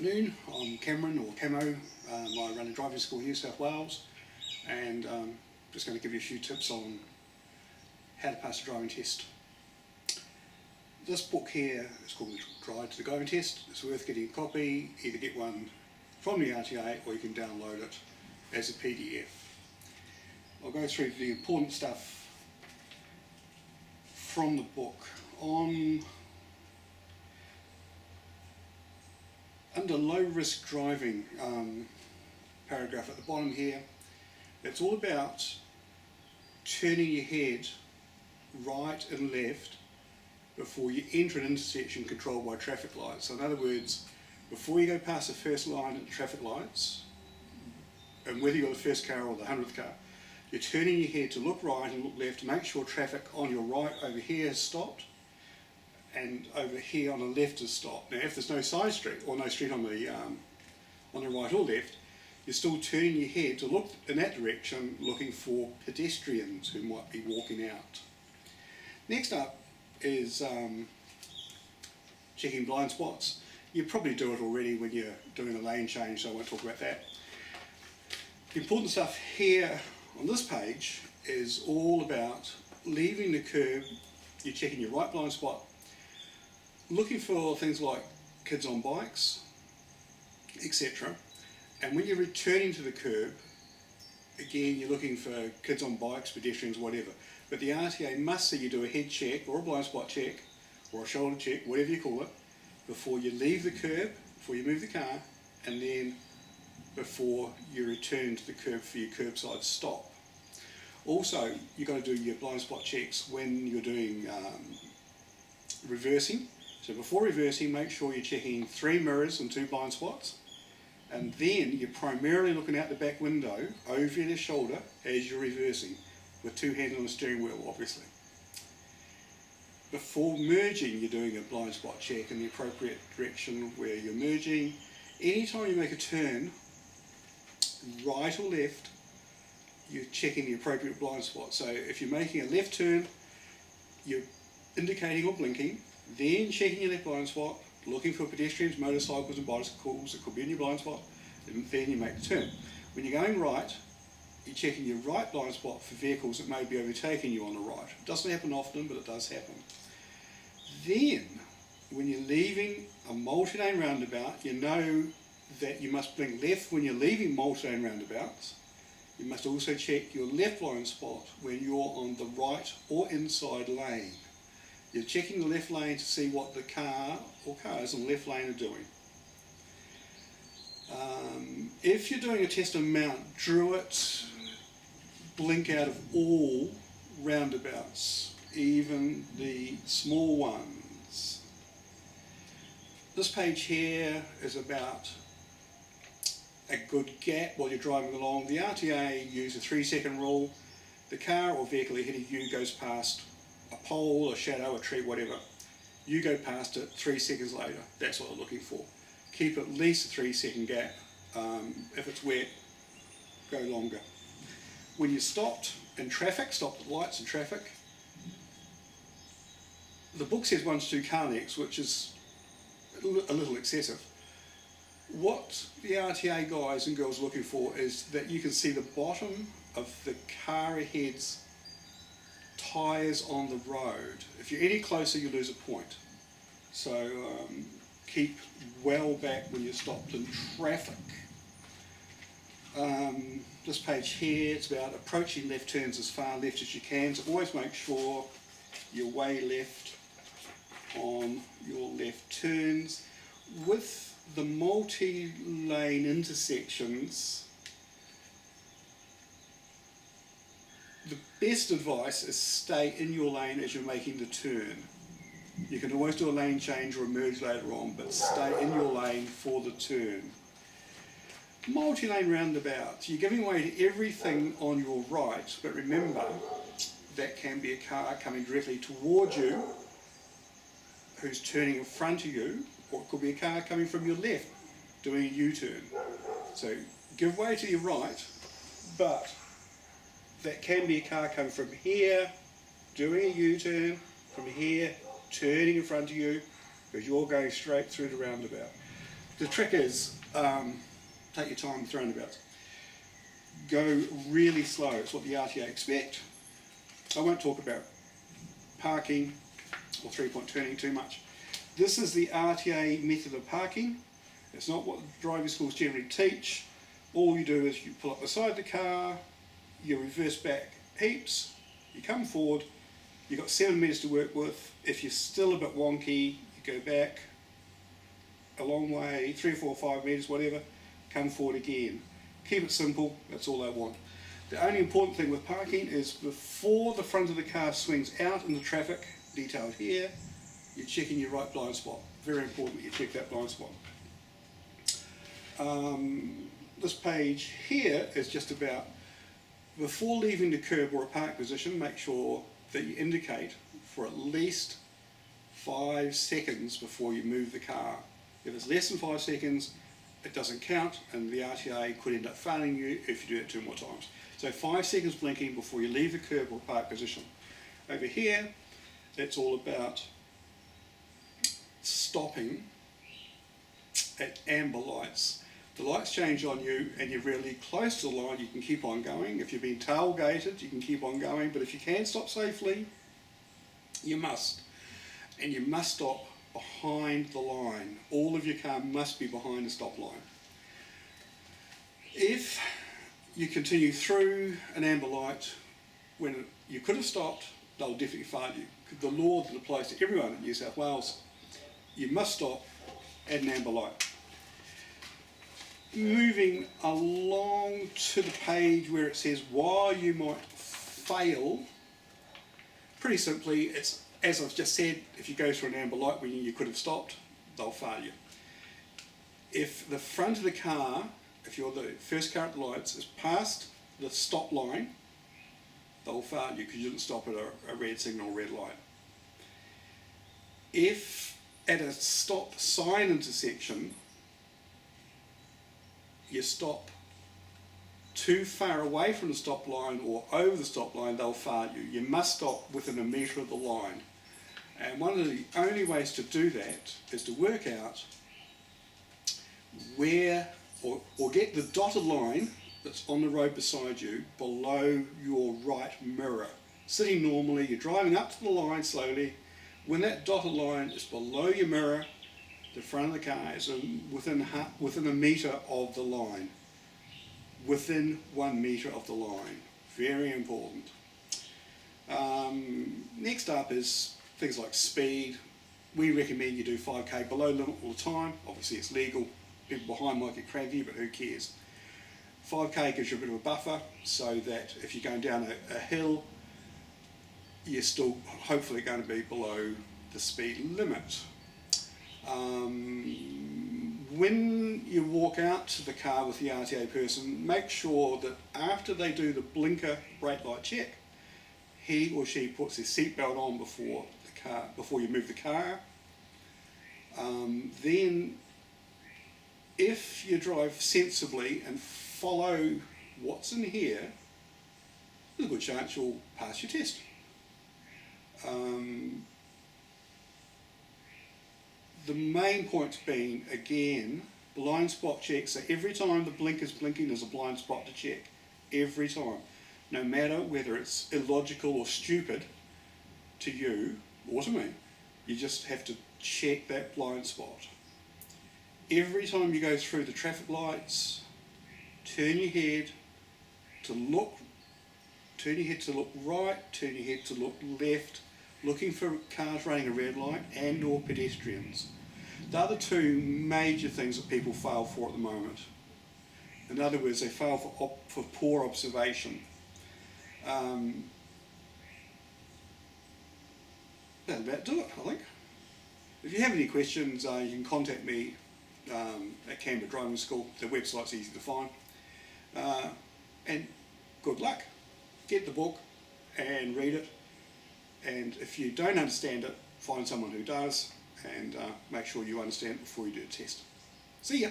afternoon. I'm Cameron, or Camo. I run a driving school in New South Wales, and just going to give you a few tips on how to pass a driving test. This book here is called Guide to the Driving Test. It's worth getting a copy. Either get one from the RTA or you can download it as a PDF. I'll go through the important stuff from the book. Under low risk driving, paragraph at the bottom here, it's all about turning your head right and left before you enter an intersection controlled by traffic lights. So in other words, before you go past the first line at the traffic lights, and whether you're the first car or the 100th car, you're turning your head to look right and look left to make sure traffic on your right over here has stopped and over here on the left has stopped. Now if there's no side street or no street on the right or left, you're still turning your head to look in that direction, looking for pedestrians who might be walking out. Next up is checking blind spots. You probably do it already when you're doing a lane change, so I won't talk about that. The important stuff here on this page is all about leaving the curb. You're checking your right blind spot, looking for things like kids on bikes, etc. And when you're returning to the curb, again you're looking for kids on bikes, pedestrians, whatever. But the RTA must see you do a head check or a blind spot check or a shoulder check, whatever you call it, before you leave the curb, before you move the car, and then before you return to the curb for your curbside stop. Also, you've got to do your blind spot checks when you're doing reversing. So before reversing, make sure you're checking 3 mirrors and 2 blind spots, and then you're primarily looking out the back window over your shoulder as you're reversing, with 2 hands on the steering wheel obviously. Before merging, you're doing a blind spot check in the appropriate direction where you're merging. Anytime you make a turn, right or left, you're checking the appropriate blind spot. So if you're making a left turn, you're indicating or blinking, then checking your left blind spot, looking for pedestrians, motorcycles and bicycles that could be in your blind spot, and then you make the turn. When you're going right, you're checking your right blind spot for vehicles that may be overtaking you on the right. It doesn't happen often, but it does happen. Then, when you're leaving a multi-lane roundabout, you know that you must blink left when you're leaving multi-lane roundabouts. You must also check your left blind spot when you're on the right or inside lane. You're checking the left lane to see what the car or cars on the left lane are doing. If you're doing a test on Mount Druitt, blink out of all roundabouts, even the small ones. This page here is about a good gap while you're driving along. The RTA use a 3-second rule. The car or vehicle ahead of you goes past a pole, a shadow, a tree, whatever. You go past it 3 seconds later. That's what they're looking for. Keep at least a 3-second gap. If it's wet, go longer. When you're stopped in traffic, stopped at lights and traffic, the book says 1 to 2 car lengths, which is a little excessive. What the RTA guys and girls are looking for is that you can see the bottom of the car ahead's tyres on the road. If you're any closer, you lose a point. So keep well back when you're stopped in traffic. This page here, it's about approaching left turns as far left as you can. So always make sure you're way left on your left turns. With the multi-lane intersections, the best advice is stay in your lane as you're making the turn. You can always do a lane change or a merge later on, but stay in your lane for the turn. Multi-lane roundabouts, you're giving way to everything on your right, but remember that can be a car coming directly towards you who's turning in front of you, or it could be a car coming from your left doing a U-turn. So give way to your right, but that can be a car coming from here, doing a U-turn, from here, turning in front of you, because you're going straight through the roundabout. the trick is, take your time with roundabouts. Go really slow, it's what the RTA expect. I won't talk about parking or 3-point turning too much. This is the RTA method of parking. It's not what driving schools generally teach. All you do is you pull up beside the car, you reverse back heaps, you come forward, you've got 7 metres to work with. If you're still a bit wonky, you go back a long way, 3 or 4 or 5 metres, whatever, come forward again. Keep it simple, that's all I want. The only important thing with parking is before the front of the car swings out in the traffic, detailed here, you're checking your right blind spot. Very important that you check that blind spot. This page here is just about, before leaving the curb or a park position, make sure that you indicate for at least 5 seconds before you move the car. If it's less than 5 seconds, it doesn't count, and the RTA could end up failing you if you do it 2 more times. So 5 seconds blinking before you leave the curb or park position. Over here, it's all about stopping at amber lights. The lights change on you and you're really close to the line, you can keep on going. If you've been tailgated, you can keep on going, but if you can stop safely, you must. And you must stop behind the line. All of your car must be behind the stop line. If you continue through an amber light when you could have stopped, they'll definitely fail you. The law that applies to everyone in New South Wales, you must stop at an amber light. Moving along to the page where it says why you might fail, pretty simply, it's as I've just said, if you go through an amber light when you could have stopped, they'll fail you. If the front of the car, if you're the first car at the lights, is past the stop line, they'll fail you because you didn't stop at a red signal or red light. If at a stop sign intersection, you stop too far away from the stop line or over the stop line, they'll fail you. You must stop within a metre of the line. And one of the only ways to do that is to work out where, or get the dotted line that's on the road beside you below your right mirror. Sitting normally, you're driving up to the line slowly. When that dotted line is below your mirror, the front of the car is within a metre of the line. Within 1 metre of the line. Very important. Next up is things like speed. We recommend you do 5k below limit all the time. Obviously it's legal. People behind might get cranky, but who cares? 5k gives you a bit of a buffer so that if you're going down a hill, you're still hopefully going to be below the speed limit. When you walk out to the car with the RTA person, make sure that after they do the blinker brake light check, he or she puts their seatbelt on before you move the car. Then, if you drive sensibly and follow what's in here, there's a good chance you'll pass your test. The main points being, again, blind spot check. So every time the blinker's blinking, there's a blind spot to check. Every time. No matter whether it's illogical or stupid to you or to me, you just have to check that blind spot. Every time you go through the traffic lights, turn your head to look right, turn your head to look left, looking for cars running a red light and or pedestrians. The other two major things that people fail for at the moment. In other words, they fail for poor observation. That'll about do it, I think. If you have any questions, you can contact me at Canberra Driving School. The website's easy to find. And good luck. Get the book and read it. And if you don't understand it, find someone who does, and make sure you understand it before you do the test. See ya!